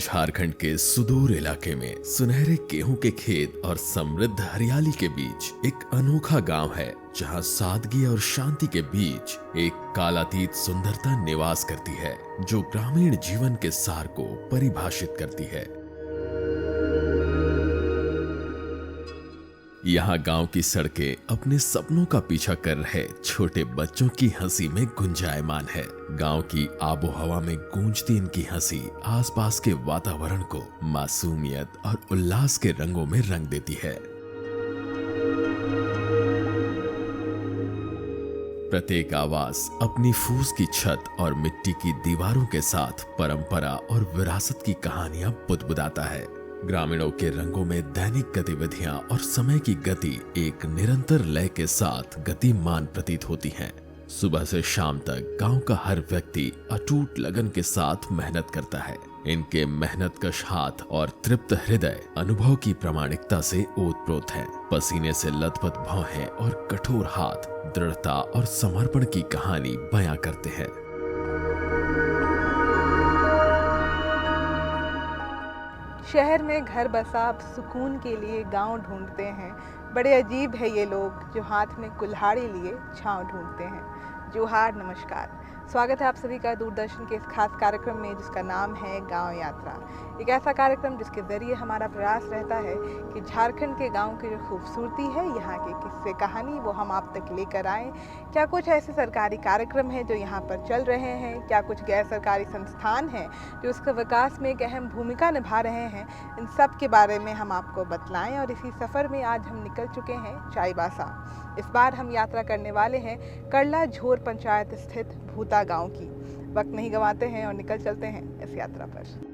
झारखंड के सुदूर इलाके में सुनहरे गेहूं के खेत और समृद्ध हरियाली के बीच एक अनोखा गांव है, जहां सादगी और शांति के बीच एक कालातीत सुंदरता निवास करती है, जो ग्रामीण जीवन के सार को परिभाषित करती है। यहाँ गांव की सड़कें अपने सपनों का पीछा कर रहे छोटे बच्चों की हंसी में गुंजायमान है। गांव की आबोहवा में गूंजती इनकी हंसी आसपास के वातावरण को मासूमियत और उल्लास के रंगों में रंग देती है। प्रत्येक आवास अपनी फूस की छत और मिट्टी की दीवारों के साथ परंपरा और विरासत की कहानियां बुदबुदाता है। ग्रामीणों के रंगों में दैनिक गतिविधियां और समय की गति एक निरंतर लय के साथ गतिमान प्रतीत होती हैं। सुबह से शाम तक गांव का हर व्यक्ति अटूट लगन के साथ मेहनत करता है। इनके मेहनतकश हाथ और तृप्त हृदय अनुभव की प्रामाणिकता से ओतप्रोत हैं। पसीने से लथपथ भौहें और कठोर हाथ दृढ़ता और समर्पण की कहानी बयां करते हैं। शहर में घर बसा अब सुकून के लिए गांव ढूंढते हैं। बड़े अजीब है ये लोग जो हाथ में कुल्हाड़ी लिए छांव ढूंढते हैं। जोहार, नमस्कार, स्वागत है आप सभी का दूरदर्शन के इस खास कार्यक्रम में जिसका नाम है गांव यात्रा। एक ऐसा कार्यक्रम जिसके जरिए हमारा प्रयास रहता है कि झारखंड के गांव की जो खूबसूरती है, यहाँ के किस्से कहानी, वो हम आप तक लेकर आएँ। क्या कुछ ऐसे सरकारी कार्यक्रम हैं जो यहाँ पर चल रहे हैं, क्या कुछ गैर सरकारी संस्थान हैं जो उसके विकास में एक अहम भूमिका निभा रहे हैं, इन सब के बारे में हम आपको बतलाएं। और इसी सफ़र में आज हम निकल चुके हैं चाईबासा। इस बार हम यात्रा करने वाले हैं करला झोर पंचायत स्थित भूता गांव की। वक्त नहीं गंवाते हैं और निकल चलते हैं इस यात्रा पर।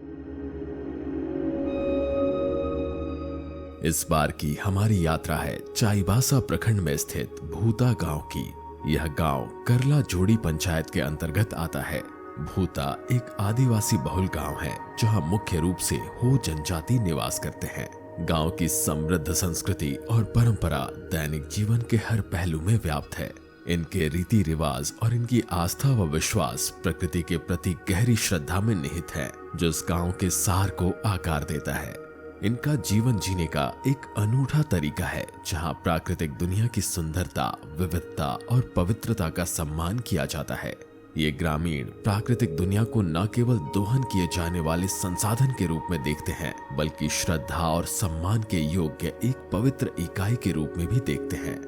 इस बार की हमारी यात्रा है चाईबासा प्रखंड में स्थित भूता गांव की। यह गांव करला जोड़ी पंचायत के अंतर्गत आता है। भूता एक आदिवासी बहुल गांव है, जहां मुख्य रूप से हो जनजाति निवास करते हैं। गांव की समृद्ध संस्कृति और परंपरा दैनिक जीवन के हर पहलू में व्याप्त है। इनके रीति रिवाज और इनकी आस्था व विश्वास प्रकृति के प्रति गहरी श्रद्धा में निहित है, जो इस गांव के सार को आकार देता है। इनका जीवन जीने का एक अनूठा तरीका है, जहां प्राकृतिक दुनिया की सुंदरता, विविधता और पवित्रता का सम्मान किया जाता है। ये ग्रामीण प्राकृतिक दुनिया को न केवल दोहन किए जाने वाले संसाधन के रूप में देखते हैं, बल्कि श्रद्धा और सम्मान के योग्य एक पवित्र इकाई के रूप में भी देखते हैं।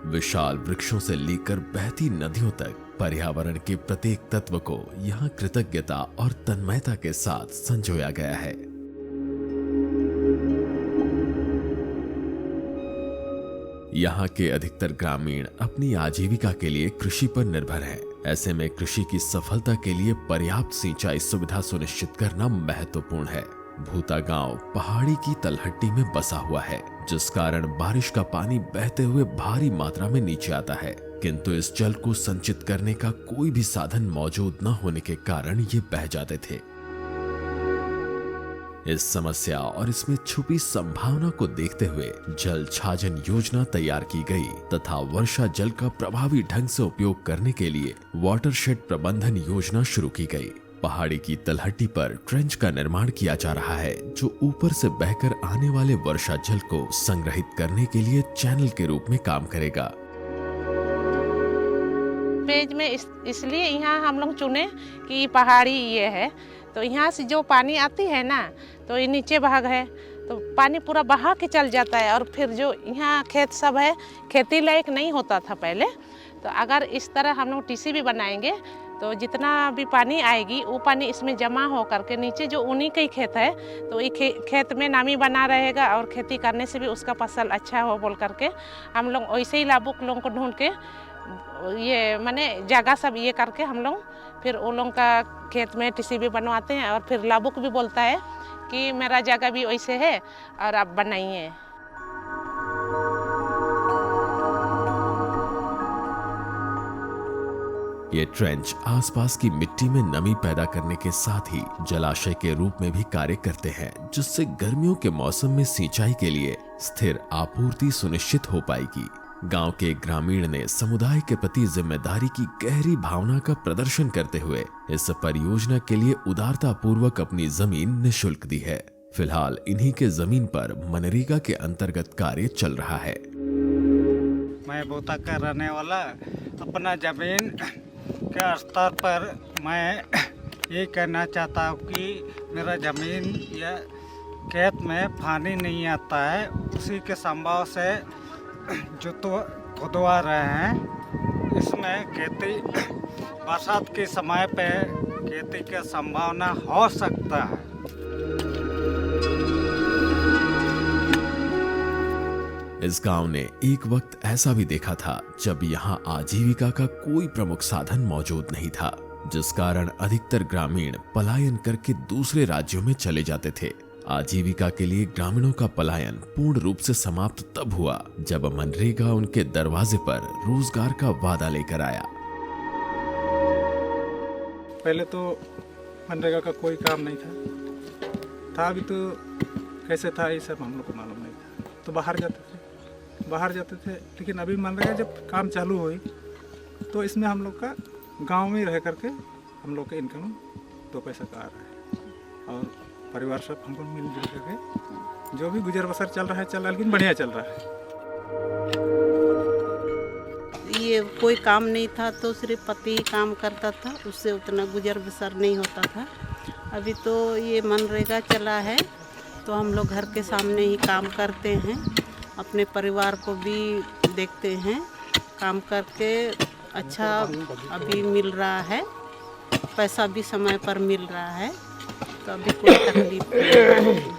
विशाल वृक्षों से लेकर बहती नदियों तक पर्यावरण के प्रत्येक तत्व को यहाँ कृतज्ञता और तन्मयता के साथ संजोया गया है। यहाँ के अधिकतर ग्रामीण अपनी आजीविका के लिए कृषि पर निर्भर हैं। ऐसे में कृषि की सफलता के लिए पर्याप्त सिंचाई सुविधा सुनिश्चित करना महत्वपूर्ण है। भूता गांव पहाड़ी की तलहटी में बसा हुआ है, जिस कारण बारिश का पानी बहते हुए भारी मात्रा में नीचे आता है, किंतु इस जल को संचित करने का कोई भी साधन मौजूद न होने के कारण ये बह जाते थे। इस समस्या और इसमें छुपी संभावना को देखते हुए जल छाजन योजना तैयार की गई तथा वर्षा जल का प्रभावी ढंग से उपयोग करने के लिए वाटरशेड प्रबंधन योजना शुरू की गई। पहाड़ी की तलहटी पर ट्रेंच का निर्माण किया जा रहा है, जो ऊपर से बहकर आने वाले वर्षा जल को संग्रहित करने के लिए चैनल के रूप में काम करेगा। पेज में इसलिए यहाँ हम लोग चुने कि पहाड़ी ये है, तो यहाँ से जो पानी आती है ना, तो ये नीचे भाग है, तो पानी पूरा बहा के चल जाता है। और फिर जो यहाँ खेत सब है, खेती लायक नहीं होता था पहले। तो अगर इस तरह हम लोग टीसी भी बनाएंगे तो जितना भी पानी आएगी वो पानी इसमें जमा हो करके नीचे जो उन्हीं का ही खेत है, तो ये खेत में नामी बना रहेगा और खेती करने से भी उसका फसल अच्छा हो बोल करके हम लोग वैसे ही लाभुक लोगों को ढूंढ के ये माने जगह सब ये करके हम लोग फिर उन लोगों का खेत में टीसी भी बनवाते हैं। और फिर लाभुक भी बोलता है कि मेरा जगह भी वैसे है और आप बनाइए। ये ट्रेंच आसपास की मिट्टी में नमी पैदा करने के साथ ही जलाशय के रूप में भी कार्य करते हैं, जिससे गर्मियों के मौसम में सिंचाई के लिए स्थिर आपूर्ति सुनिश्चित हो पाएगी। गांव के एक ग्रामीण ने समुदाय के प्रति जिम्मेदारी की गहरी भावना का प्रदर्शन करते हुए इस परियोजना के लिए उदारता पूर्वक अपनी जमीन निःशुल्क दी है। फिलहाल इन्हीं के जमीन पर मनरेगा के अंतर्गत कार्य चल रहा है। मैं बोता का रहने वाला, अपना जमीन के स्तर पर मैं ये कहना चाहता हूँ कि मेरा जमीन या खेत में पानी नहीं आता है, उसी के संभव से जो तो खुदवा रहे हैं। इसमें खेती बरसात के समय पे खेती की संभावना हो सकता है। इस गांव ने एक वक्त ऐसा भी देखा था जब यहाँ आजीविका का कोई प्रमुख साधन मौजूद नहीं था, जिस कारण अधिकतर ग्रामीण पलायन करके दूसरे राज्यों में चले जाते थे। आजीविका के लिए ग्रामीणों का पलायन पूर्ण रूप से समाप्त तब हुआ जब मनरेगा उनके दरवाजे पर रोजगार का वादा लेकर आया। पहले तो मनरेगा का कोई काम नहीं था अभी तो कैसे था ये सब हम लोग को मालूम नहीं था, तो बाहर जाते थे। लेकिन अभी मनरेगा जब काम चालू हुई तो इसमें हम लोग का गांव में रह करके हम लोग का इनकम 2 पैसा का आ रहा है और परिवार सब हमको मिलजुल करके जो भी गुजर बसर चल रहा है लेकिन बढ़िया चल रहा है। ये कोई काम नहीं था तो सिर्फ पति ही काम करता था, उससे उतना गुजर बसर नहीं होता था। अभी तो ये मनरेगा चला है तो हम लोग घर के सामने ही काम करते हैं, अपने परिवार को भी देखते हैं। काम करके अच्छा अभी मिल रहा है, पैसा भी समय पर मिल रहा है, तो अभी कोई तकलीफ नहीं है।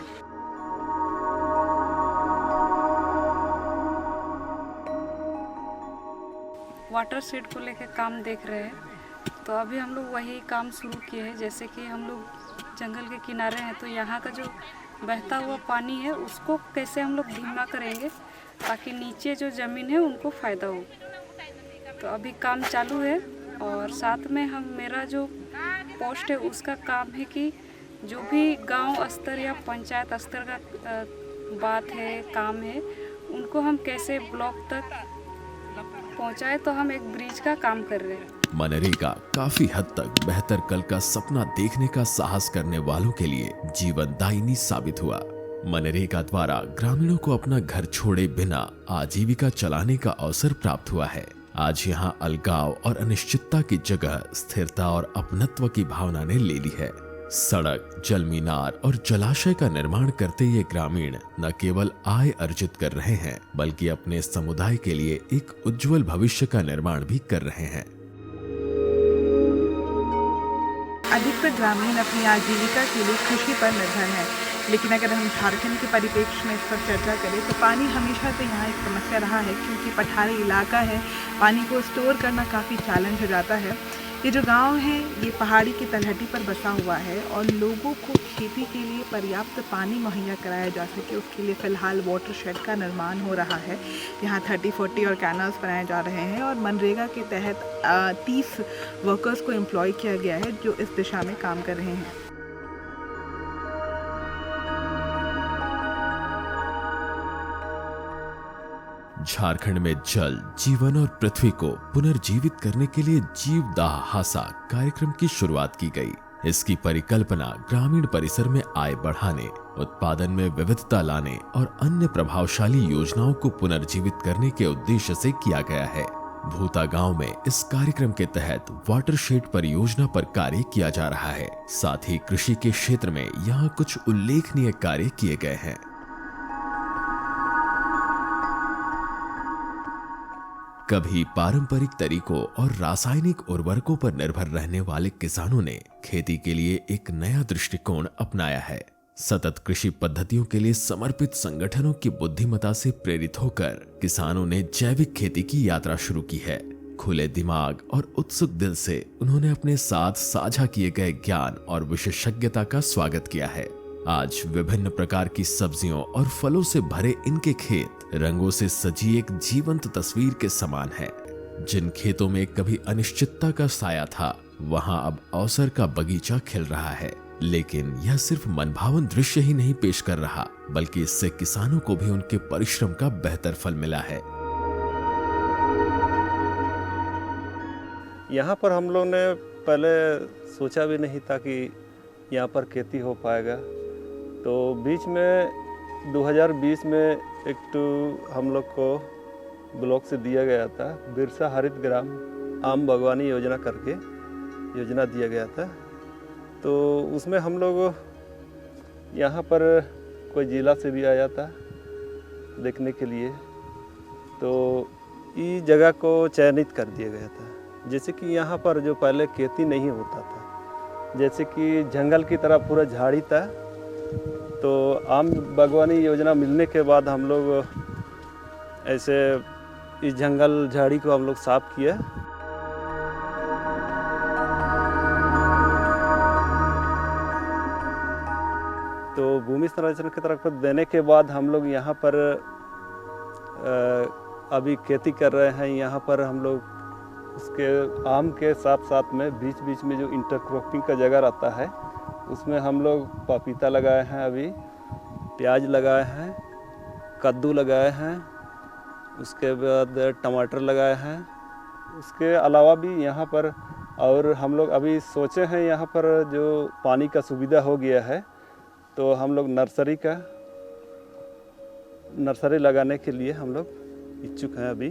वाटर शेड को लेकर काम देख रहे हैं, तो अभी हम लोग वही काम शुरू किए हैं। जैसे कि हम लोग जंगल के किनारे हैं तो यहाँ का जो बहता हुआ पानी है उसको कैसे हम लोग धीमा करेंगे ताकि नीचे जो ज़मीन है उनको फ़ायदा हो। तो अभी काम चालू है और साथ में मेरा जो पोस्ट है उसका काम है कि जो भी गांव स्तर या पंचायत स्तर का बात है, काम है, उनको हम कैसे ब्लॉक तक पहुंचाए। तो हम एक ब्रिज का काम कर रहे हैं। मनरेगा काफी हद तक बेहतर कल का सपना देखने का साहस करने वालों के लिए जीवनदायिनी साबित हुआ। मनरेगा द्वारा ग्रामीणों को अपना घर छोड़े बिना आजीविका चलाने का अवसर प्राप्त हुआ है। आज यहाँ अलगाव और अनिश्चितता की जगह स्थिरता और अपनत्व की भावना ने ले ली है। सड़क, जल मीनार और जलाशय का निर्माण करते ये ग्रामीण न केवल आय अर्जित कर रहे हैं बल्कि अपने समुदाय के लिए एक उज्जवल भविष्य का निर्माण भी कर रहे हैं। अधिकतर ग्रामीण अपनी आजीविका के लिए कृषि पर निर्भर है, लेकिन अगर हम झारखंड के परिप्रेक्ष्य में इस पर चर्चा करें तो पानी हमेशा से यहाँ एक समस्या रहा है, क्योंकि पठारी इलाका है, पानी को स्टोर करना काफ़ी चैलेंज हो जाता है। ये जो गांव है ये पहाड़ी की तलहटी पर बसा हुआ है और लोगों को खेती के लिए पर्याप्त पानी मुहैया कराया जा सके उसके लिए फ़िलहाल वाटर शेड का निर्माण हो रहा है। यहाँ 30-40 और कैनल्स बनाए जा रहे हैं और मनरेगा के तहत 30 वर्कर्स को एम्प्लॉय किया गया है जो इस दिशा में काम कर रहे हैं। झारखंड में जल, जीवन और पृथ्वी को पुनर्जीवित करने के लिए जीवदाह हासा कार्यक्रम की शुरुआत की गई। इसकी परिकल्पना ग्रामीण परिसर में आय बढ़ाने, उत्पादन में विविधता लाने और अन्य प्रभावशाली योजनाओं को पुनर्जीवित करने के उद्देश्य से किया गया है। भूता गांव में इस कार्यक्रम के तहत वाटरशेड परियोजना पर कार्य किया जा रहा है। साथ ही कृषि के क्षेत्र में यहाँ कुछ उल्लेखनीय कार्य किए गए हैं। कभी पारंपरिक तरीकों और रासायनिक उर्वरकों पर निर्भर रहने वाले किसानों ने खेती के लिए एक नया दृष्टिकोण अपनाया है। सतत कृषि पद्धतियों के लिए समर्पित संगठनों की बुद्धिमत्ता से प्रेरित होकर किसानों ने जैविक खेती की यात्रा शुरू की है। खुले दिमाग और उत्सुक दिल से उन्होंने अपने साथ साझा किए गए ज्ञान और विशेषज्ञता का स्वागत किया है। आज विभिन्न प्रकार की सब्जियों और फलों से भरे इनके खेत रंगों से सजी एक जीवंत तस्वीर के समान है। जिन खेतों में कभी अनिश्चितता का साया था, वहां अब अवसर का बगीचा खिल रहा है। लेकिन यह सिर्फ मनभावन दृश्य ही नहीं पेश कर रहा, बल्कि इससे किसानों को भी उनके परिश्रम का बेहतर फल मिला है। यहाँ पर हम लोग ने पहले सोचा भी नहीं था कि यहाँ पर खेती हो पाएगा। तो बीच में 2020 में एक हम लोग को ब्लॉक से दिया गया था, बिरसा हरित ग्राम आम बागवानी योजना करके योजना दिया गया था। तो उसमें हम लोग यहाँ पर कोई जिला से भी आया था देखने के लिए, तो इस जगह को चयनित कर दिया गया था। जैसे कि यहाँ पर जो पहले खेती नहीं होता था, जैसे कि जंगल की तरह पूरा झाड़ी था, तो आम बागवानी योजना मिलने के बाद हम लोग ऐसे इस जंगल झाड़ी को हम लोग साफ किया। तो भूमि संरक्षण की तरफ देने के बाद हम लोग यहाँ पर अभी खेती कर रहे हैं। यहाँ पर हम लोग उसके आम के साथ साथ में बीच बीच में जो इंटरक्रॉपिंग का जगह रहता है उसमें हम लोग पपीता लगाए हैं, अभी प्याज लगाए हैं, कद्दू लगाए हैं, उसके बाद टमाटर लगाए हैं। उसके अलावा भी यहाँ पर और हम लोग अभी सोचे हैं, यहाँ पर जो पानी का सुविधा हो गया है तो हम लोग नर्सरी लगाने के लिए हम लोग इच्छुक हैं अभी।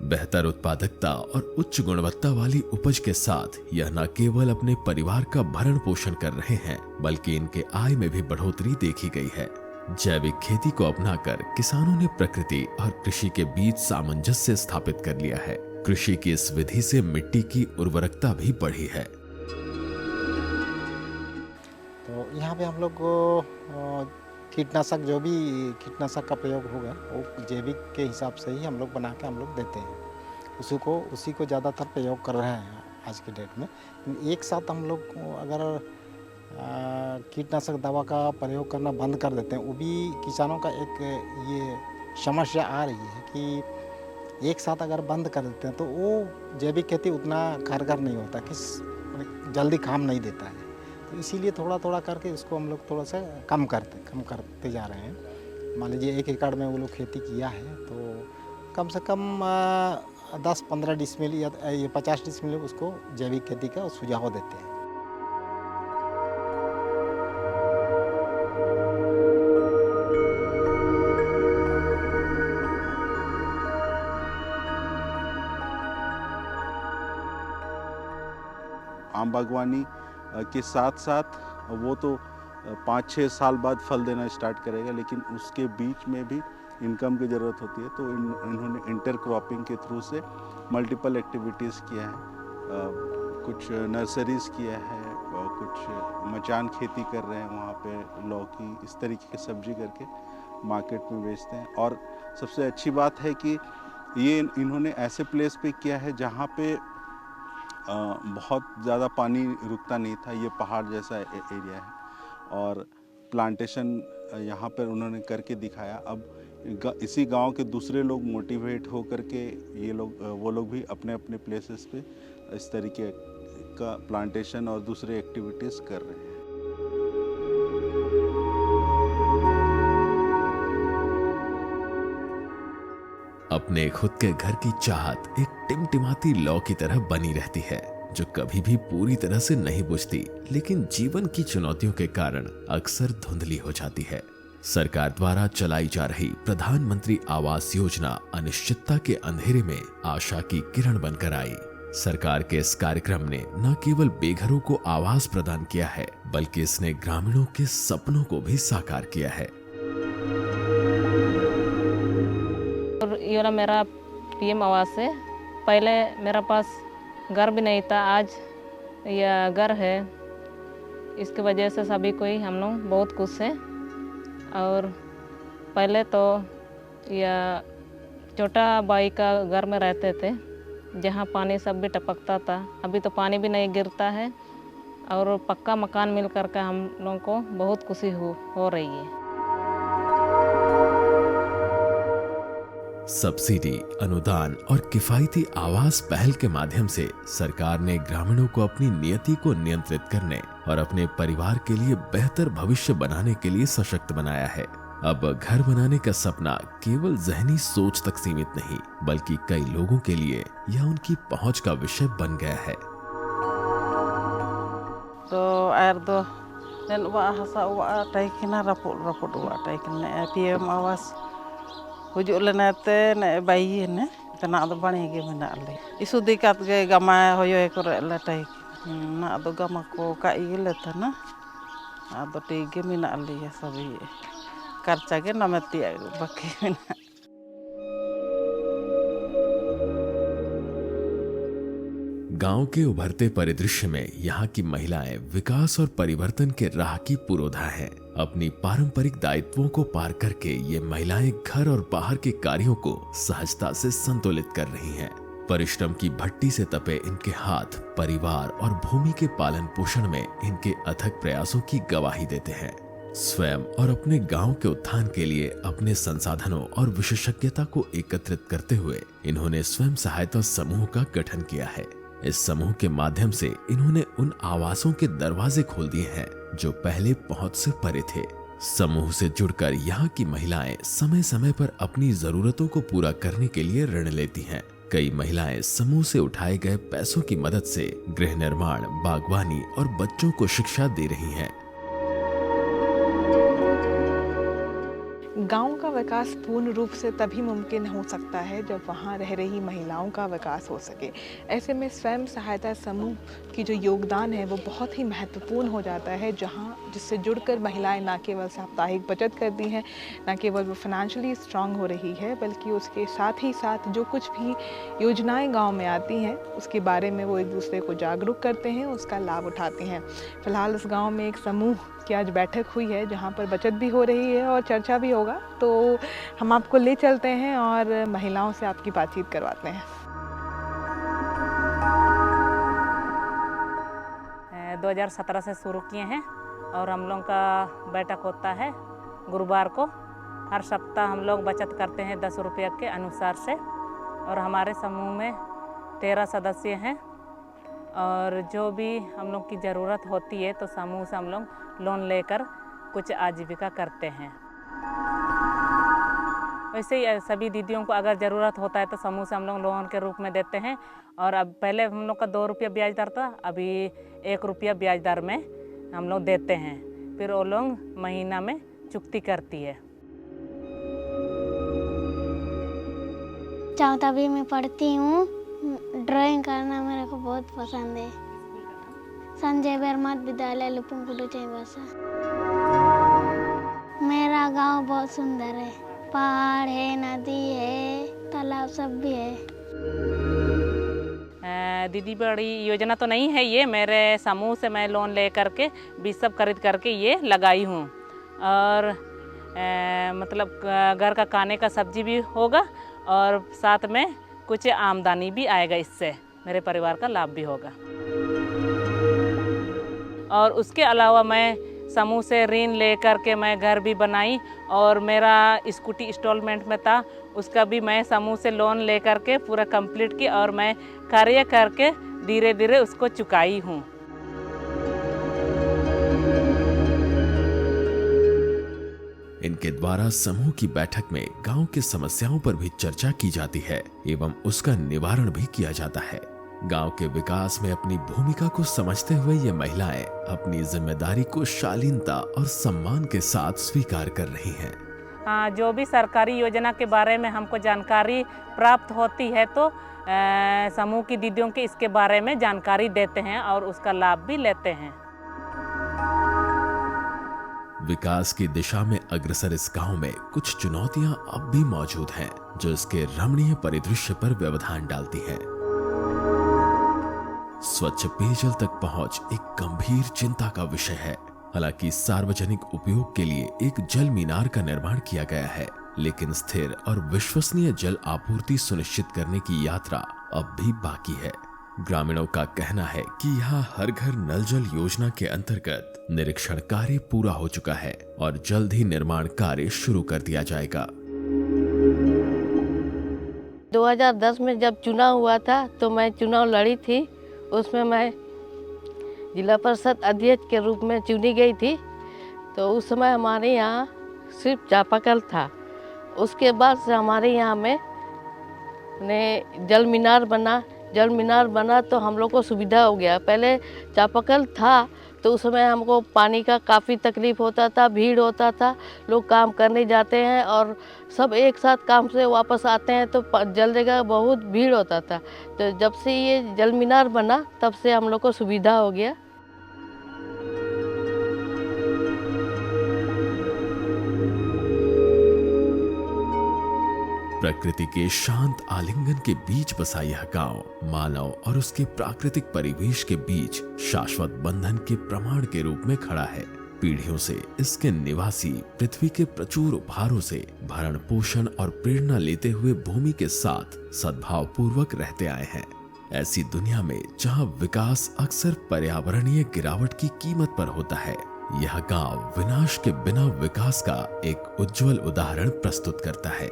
बेहतर उत्पादकता और उच्च गुणवत्ता वाली उपज के साथ यह न केवल अपने परिवार का भरण पोषण कर रहे हैं, बल्कि इनके आय में भी बढ़ोतरी देखी गई है। जैविक खेती को अपनाकर किसानों ने प्रकृति और कृषि के बीच सामंजस्य स्थापित कर लिया है। कृषि की इस विधि से मिट्टी की उर्वरकता भी बढ़ी है। तो यहाँ पे हम लोग को कीटनाशक, जो भी कीटनाशक का प्रयोग होगा वो जैविक के हिसाब से ही हम लोग बना के हम लोग देते हैं। उसी को ज़्यादातर प्रयोग कर रहे हैं आज के डेट में। एक साथ हम लोग अगर कीटनाशक दवा का प्रयोग करना बंद कर देते हैं, वो भी किसानों का एक ये समस्या आ रही है कि एक साथ अगर बंद कर देते हैं तो वो जैविक खेती उतना कारगर नहीं होता, कि जल्दी काम नहीं देता है। तो इसीलिए थोड़ा थोड़ा करके इसको हम लोग थोड़ा सा कम करते जा रहे हैं। मान लीजिए 1 एकड़ में वो लोग खेती किया है तो कम से कम 10-15 डिसमिल या 50 डिसमिल उसको जैविक खेती का सुझाव देते हैं। आम बागवानी के साथ साथ वो तो 5-6 साल बाद फल देना स्टार्ट करेगा, लेकिन उसके बीच में भी इनकम की ज़रूरत होती है। तो इन्होंने इंटरक्रॉपिंग के थ्रू से मल्टीपल एक्टिविटीज़ किया है, कुछ नर्सरीज़ किया है, कुछ मचान खेती कर रहे हैं, वहाँ पे लौकी इस तरीके की सब्जी करके मार्केट में बेचते हैं। और सबसे अच्छी बात है कि ये इन्होंने ऐसे प्लेस पे किया है जहाँ पे बहुत ज़्यादा पानी रुकता नहीं था। ये पहाड़ जैसा एरिया है और प्लांटेशन यहाँ पर उन्होंने करके दिखाया। अब इसी गांव के दूसरे लोग मोटिवेट हो करके वो लोग भी अपने अपने प्लेसेस पे इस तरीके का प्लांटेशन और दूसरे एक्टिविटीज़ कर रहे हैं। अपने खुद के घर की चाहत एक टिमटिमाती लौ की तरह बनी रहती है, जो कभी भी पूरी तरह से नहीं बुझती, लेकिन जीवन की चुनौतियों के कारण अक्सर धुंधली हो जाती है। सरकार द्वारा चलाई जा रही प्रधानमंत्री आवास योजना अनिश्चितता के अंधेरे में आशा की किरण बनकर आई। सरकार के इस कार्यक्रम ने न केवल बेघरों को आवास प्रदान किया है, बल्कि इसने ग्रामीणों के सपनों को भी साकार किया है। ये वाला मेरा पीएम आवास है। पहले मेरा पास घर भी नहीं था, आज यह घर है। इसकी वजह से सभी कोई हम लोग बहुत खुश हैं। और पहले तो यह छोटा बाई का घर में रहते थे, जहाँ पानी सब भी टपकता था। अभी तो पानी भी नहीं गिरता है और पक्का मकान मिल कर के हम लोगों को बहुत खुशी हो रही है। सब्सिडी, अनुदान और किफायती आवास पहल के माध्यम से सरकार ने ग्रामीणों को अपनी नियति को नियंत्रित करने और अपने परिवार के लिए बेहतर भविष्य बनाने के लिए सशक्त बनाया है। अब घर बनाने का सपना केवल जहनी सोच तक सीमित नहीं, बल्कि कई लोगों के लिए यह उनकी पहुंच का विषय बन गया है। तो air do dan wa hasa wa taikina rapot wa taikina PM awas hujuk lenate ne bayi ne tena do bani ge mena le isu dikat ge gama hoyo e kore le taik na do gama ko ka ile tana ado te ge mena le ya sabi karcha ge namati bakke mena। गांव के उभरते परिदृश्य में यहाँ की महिलाएं विकास और परिवर्तन के राह की पुरोधा हैं। अपनी पारंपरिक दायित्वों को पार करके ये महिलाएं घर और बाहर के कार्यों को सहजता से संतुलित कर रही हैं। परिश्रम की भट्टी से तपे इनके हाथ परिवार और भूमि के पालन पोषण में इनके अथक प्रयासों की गवाही देते हैं। स्वयं और अपने गांव के उत्थान के लिए अपने संसाधनों और विशेषज्ञता को एकत्रित करते हुए इन्होंने स्वयं सहायता समूह का गठन किया है। इस समूह के माध्यम से इन्होंने उन आवासों के दरवाजे खोल दिए हैं जो पहले पहुंच से परे थे। समूह से जुड़कर यहाँ की महिलाएं समय समय पर अपनी जरूरतों को पूरा करने के लिए ऋण लेती हैं। कई महिलाएं समूह से उठाए गए पैसों की मदद से गृह निर्माण, बागवानी और बच्चों को शिक्षा दे रही हैं। गांव का विकास पूर्ण रूप से तभी मुमकिन हो सकता है जब वहां रह रही महिलाओं का विकास हो सके। ऐसे में स्वयं सहायता समूह की जो योगदान है वो बहुत ही महत्वपूर्ण हो जाता है, जिससे जुड़कर महिलाएं न केवल साप्ताहिक बचत करती हैं, न केवल वो फाइनेंशियली स्ट्रांग हो रही है, बल्कि उसके साथ ही साथ जो कुछ भी योजनाएं गांव में आती हैं उसके बारे में वो एक दूसरे को जागरूक करते हैं, उसका लाभ उठाती हैं। फिलहाल इस गाँव में एक समूह की आज बैठक हुई है जहाँ पर बचत भी हो रही है और चर्चा भी होगा, तो हम आपको ले चलते हैं और महिलाओं से आपकी बातचीत करवाते हैं। 2017 से शुरू किए हैं और हम लोग का बैठक होता है गुरुवार को। हर सप्ताह हम लोग बचत करते हैं 10 रुपये के अनुसार से, और हमारे समूह में 13 सदस्य हैं, और जो भी हम लोग की ज़रूरत होती है तो समूह से हम लोग लोन लेकर कुछ आजीविका करते हैं। वैसे ही सभी दीदियों को अगर ज़रूरत होता है तो समूह से हम लोग लोन के रूप में देते हैं। और अब पहले हम लोग का 2 रुपया ब्याज दर था, अभी 1 रुपया ब्याज दर में हम लोग देते हैं, फिर वो लोग महीना में चुकती करती है। 4वीं में पढ़ती हूँ। ड्राइंग करना मेरे को बहुत पसंद है। संजय वर्मा विद्यालय लुपुंगकुडू चाईबासा। मेरा गांव बहुत सुंदर है, पहाड़ है, नदी है, तालाब सब भी है। दीदी बड़ी योजना तो नहीं है ये, मेरे समूह से मैं लोन ले करके बीज सब खरीद करके ये लगाई हूँ, और मतलब घर का खाने का सब्जी भी होगा और साथ में कुछ आमदनी भी आएगा, इससे मेरे परिवार का लाभ भी होगा। और उसके अलावा मैं समूह से ऋण ले करके मैं घर भी बनाई, और मेरा स्कूटी इंस्टॉलमेंट में था, उसका भी मैं समूह से लोन ले करके पूरा कंप्लीट की, और मैं कार्य करके धीरे धीरे उसको चुकाई हूँ। इनके द्वारा समूह की बैठक में गांव की समस्याओं पर भी चर्चा की जाती है एवं उसका निवारण भी किया जाता है। गांव के विकास में अपनी भूमिका को समझते हुए ये महिलाएं अपनी जिम्मेदारी को शालीनता और सम्मान के साथ स्वीकार कर रही हैं। हाँ, जो भी सरकारी योजना के बारे में हमको जानकारी प्राप्त होती है तो समूह की दीदियों के इसके बारे में जानकारी देते हैं और उसका लाभ भी लेते हैं। विकास की दिशा में अग्रसर इस गांव में कुछ चुनौतियां अब भी मौजूद हैं, जो इसके रमणीय परिदृश्य पर व्यवधान डालती हैं। स्वच्छ पेयजल तक पहुंच एक गंभीर चिंता का विषय है। हालांकि सार्वजनिक उपयोग के लिए एक जल मीनार का निर्माण किया गया है, लेकिन स्थिर और विश्वसनीय जल आपूर्ति सुनिश्चित करने की यात्रा अब भी बाकी है। ग्रामीणों का कहना है कि यहाँ हर घर नल जल योजना के अंतर्गत निरीक्षण कार्य पूरा हो चुका है और जल्द ही निर्माण कार्य शुरू कर दिया जाएगा। 2010 में जब चुनाव हुआ था तो मैं चुनाव लड़ी थी, उसमें मैं जिला परिषद अध्यक्ष के रूप में चुनी गई थी। तो उस समय हमारे यहाँ सिर्फ चापाकल था। उसके बाद से हमारे यहाँ में जल मीनार बना तो हम लोग को सुविधा हो गया। पहले चापाकल था तो उस समय हमको पानी का काफ़ी तकलीफ़ होता था, भीड़ होता था, लोग काम करने जाते हैं और सब एक साथ काम से वापस आते हैं तो जल जगह बहुत भीड़ होता था। तो जब से ये जल मीनार बना तब से हम लोग को सुविधा हो गया। प्रकृति के शांत आलिंगन के बीच बसा यह गांव मानव और उसके प्राकृतिक परिवेश के बीच शाश्वत बंधन के प्रमाण के रूप में खड़ा है। पीढ़ियों से इसके निवासी पृथ्वी के प्रचुर उपहारों से भरण पोषण और प्रेरणा लेते हुए भूमि के साथ सद्भाव पूर्वक रहते आए हैं। ऐसी दुनिया में जहां विकास अक्सर पर्यावरणीय गिरावट की कीमत पर होता है, यह गांव विनाश के बिना विकास का एक उज्जवल उदाहरण प्रस्तुत करता है।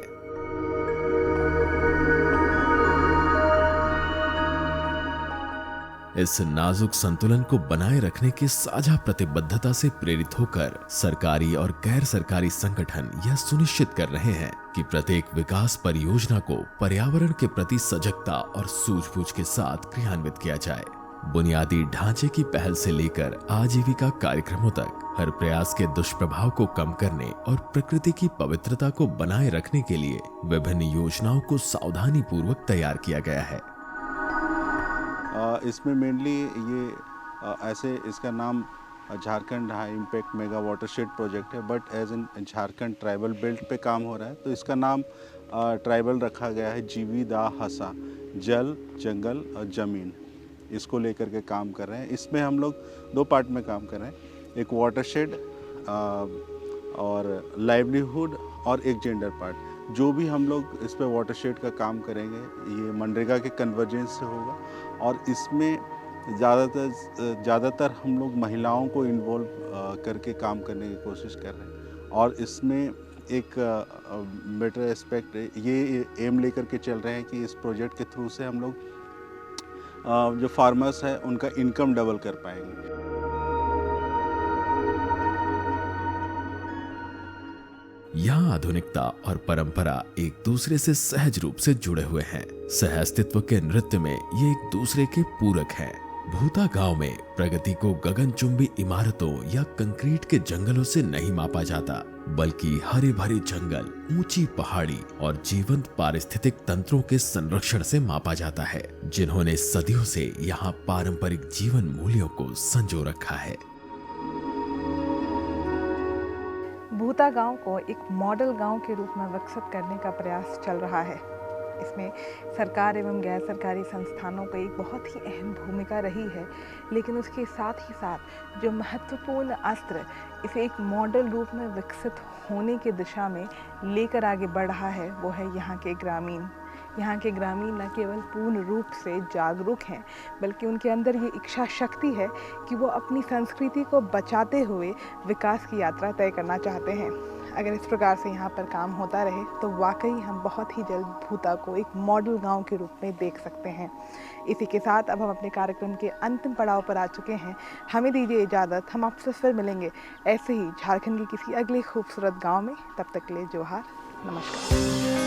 इस नाजुक संतुलन को बनाए रखने की साझा प्रतिबद्धता से प्रेरित होकर सरकारी और गैर सरकारी संगठन यह सुनिश्चित कर रहे हैं कि प्रत्येक विकास परियोजना को पर्यावरण के प्रति सजगता और सूझबूझ के साथ क्रियान्वित किया जाए। बुनियादी ढांचे की पहल से लेकर आजीविका कार्यक्रमों तक हर प्रयास के दुष्प्रभाव को कम करने और प्रकृति की पवित्रता को बनाए रखने के लिए विभिन्न योजनाओं को सावधानी पूर्वक तैयार किया गया है। इसमें मेनली ये ऐसे इसका नाम Jharkhand high impact mega watershed project है, but as in Jharkhand tribal belt पे काम हो रहा है तो इसका नाम ट्राइबल रखा गया है। जीविदा हसा, जल, जंगल और ज़मीन, इसको लेकर के काम कर रहे हैं। इसमें हम लोग 2 पार्ट में काम कर रहे हैं, एक वाटरशेड और लाइवलीहुड और एक जेंडर पार्ट। जो भी हम लोग इस पर वाटरशेड का काम करेंगे ये मनरेगा के कन्वर्जेंस से होगा और इसमें ज़्यादातर हम लोग महिलाओं को इन्वॉल्व करके काम करने की कोशिश कर रहे हैं और इसमें एक बेटर एस्पेक्ट ये एम लेकर के चल रहे हैं कि इस प्रोजेक्ट के थ्रू से हम लोग जो फार्मर्स हैं उनका इनकम डबल कर पाएंगे। यहाँ आधुनिकता और परंपरा एक दूसरे से सहज रूप से जुड़े हुए हैं। सहअस्तित्व के नृत्य में ये एक दूसरे के पूरक हैं। भूता गांव में प्रगति को गगनचुंबी इमारतों या कंक्रीट के जंगलों से नहीं मापा जाता, बल्कि हरे भरे जंगल, ऊंची पहाड़ी और जीवंत पारिस्थितिक तंत्रों के संरक्षण से मापा जाता है, जिन्होंने सदियों से यहाँ पारंपरिक जीवन मूल्यों को संजो रखा है। भूता गांव को एक मॉडल गांव के रूप में विकसित करने का प्रयास चल रहा है। इसमें सरकार एवं गैर सरकारी संस्थानों की एक बहुत ही अहम भूमिका रही है, लेकिन उसके साथ ही साथ जो महत्वपूर्ण अस्त्र इसे एक मॉडल रूप में विकसित होने की दिशा में लेकर आगे बढ़ रहा है वो है यहाँ के ग्रामीण। यहाँ के ग्रामीण न केवल पूर्ण रूप से जागरूक हैं, बल्कि उनके अंदर ये इच्छा शक्ति है कि वो अपनी संस्कृति को बचाते हुए विकास की यात्रा तय करना चाहते हैं। अगर इस प्रकार से यहाँ पर काम होता रहे तो वाकई हम बहुत ही जल्द भूता को एक मॉडल गांव के रूप में देख सकते हैं। इसी के साथ अब हम अपने कार्यक्रम के अंतिम पड़ाव पर आ चुके हैं। हमें दीजिए इजाज़त, हम आपसे फिर मिलेंगे ऐसे ही झारखंड के किसी अगले खूबसूरत गाँव में। तब तक के लिए जोहार, नमस्कार।